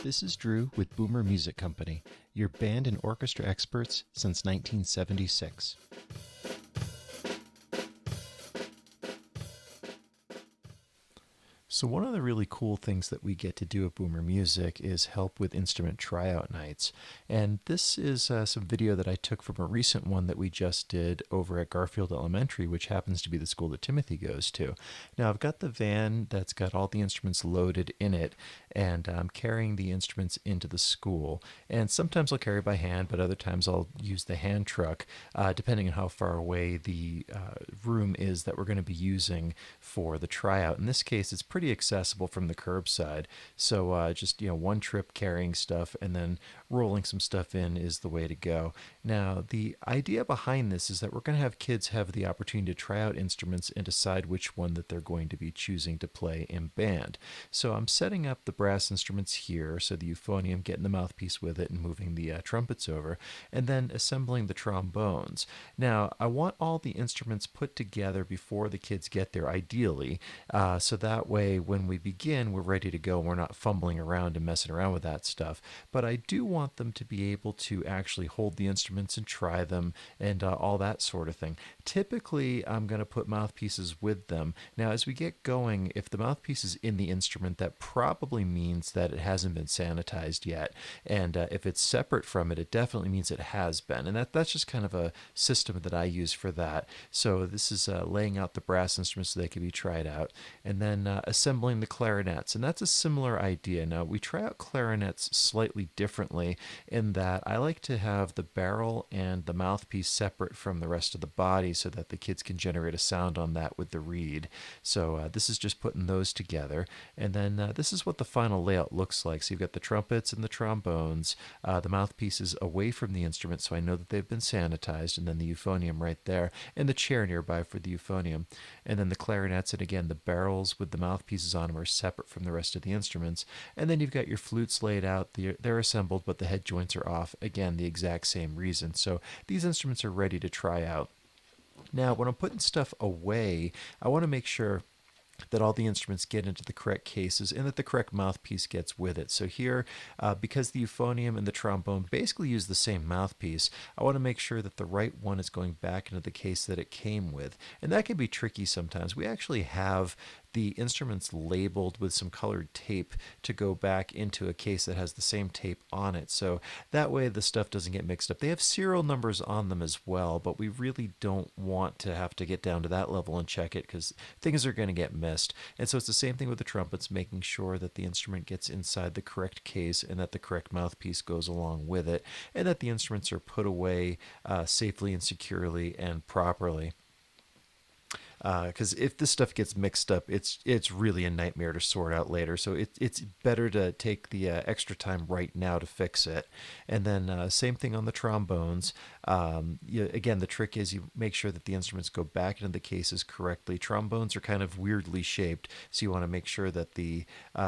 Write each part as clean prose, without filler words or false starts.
This is Drew with Boomer Music Company, your band and orchestra experts since 1976. So one of the really cool things that we get to do at Boomer Music is help with instrument tryout nights. And this is some video that I took from a recent one that we just did over at Garfield Elementary, which happens to be the school that Timothy goes to. Now I've got the van that's got all the instruments loaded in it, and I'm carrying the instruments into the school. And sometimes I'll carry by hand, but other times I'll use the hand truck, depending on how far away the room is that we're going to be using for the tryout. In this case, it's pretty accessible from the curbside, so just one trip carrying stuff and then rolling some stuff in is the way to go. Now the idea behind this is that we're going to have kids have the opportunity to try out instruments and decide which one that they're going to be choosing to play in band. So I'm setting up the brass instruments here, so the euphonium, getting the mouthpiece with it and moving the trumpets over, and then assembling the trombones. Now I want all the instruments put together before the kids get there, ideally, so that way when we begin, we're ready to go and we're not fumbling around and messing around with that stuff. But I do want them to be able to actually hold the instruments and try them and all that sort of thing. Typically, I'm going to put mouthpieces with them. Now, as we get going, if the mouthpiece is in the instrument, that probably means that it hasn't been sanitized yet. And if it's separate from it, it definitely means it has been. And that's just kind of a system that I use for that. So this is laying out the brass instruments so they can be tried out, and then assembling the clarinets. And that's a similar idea. Now, we try out clarinets slightly differently in that I like to have the barrel and the mouthpiece separate from the rest of the body so that the kids can generate a sound on that with the reed. So this is just putting those together. And then this is what the final layout looks like. So you've got the trumpets and the trombones, the mouthpieces away from the instrument so I know that they've been sanitized, and then the euphonium right there, and the chair nearby for the euphonium. And then the clarinets, and again, the barrels with the mouthpieces on them are separate from the rest of the instruments. And then you've got your flutes laid out. They're assembled, but the head joints are off. Again, the exact same reason. So these instruments are ready to try out. Now, when I'm putting stuff away, I want to make sure that all the instruments get into the correct cases and that the correct mouthpiece gets with it. So here, because the euphonium and the trombone basically use the same mouthpiece, I want to make sure that the right one is going back into the case that it came with. And that can be tricky sometimes. We actually have the instruments labeled with some colored tape to go back into a case that has the same tape on it. So that way the stuff doesn't get mixed up. They have serial numbers on them as well, but we really don't want to have to get down to that level and check it because things are going to get missed. And so it's the same thing with the trumpets, making sure that the instrument gets inside the correct case and that the correct mouthpiece goes along with it, and that the instruments are put away safely and securely and properly. Because if this stuff gets mixed up, it's really a nightmare to sort out later. So it's better to take the extra time right now to fix it. And then same thing on the trombones. Again, the trick is you make sure that the instruments go back into the cases correctly. Trombones are kind of weirdly shaped, so you want to make sure that the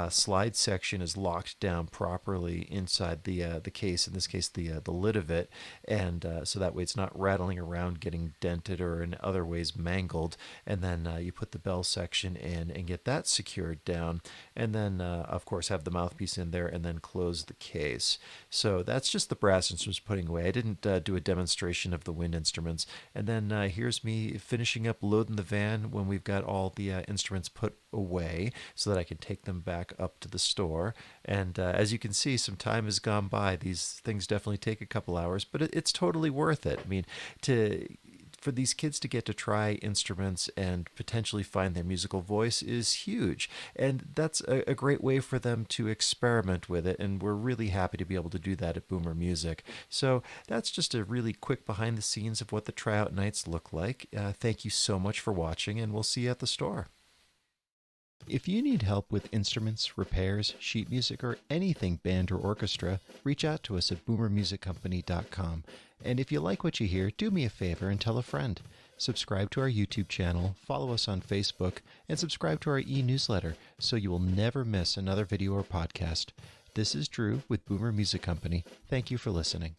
slide section is locked down properly inside the case. In this case, the lid of it, and so that way it's not rattling around, getting dented, or in other ways mangled. And then you put the bell section in and get that secured down, and then of course have the mouthpiece in there and then close the case. So that's just the brass instruments putting away. I didn't do a demonstration of the wind instruments. And then here's me finishing up loading the van when we've got all the instruments put away so that I can take them back up to the store. And as you can see, some time has gone by. These things definitely take a couple hours, but it's totally worth it. I mean, for these kids to get to try instruments and potentially find their musical voice is huge. And that's a great way for them to experiment with it. And we're really happy to be able to do that at Boomer Music. So that's just a really quick behind the scenes of what the tryout nights look like. Thank you so much for watching, and we'll see you at the store. If you need help with instruments, repairs, sheet music, or anything band or orchestra, reach out to us at boomermusiccompany.com. And if you like what you hear, do me a favor and tell a friend. Subscribe to our YouTube channel, follow us on Facebook, and subscribe to our e-newsletter so you will never miss another video or podcast. This is Drew with Boomer Music Company. Thank you for listening.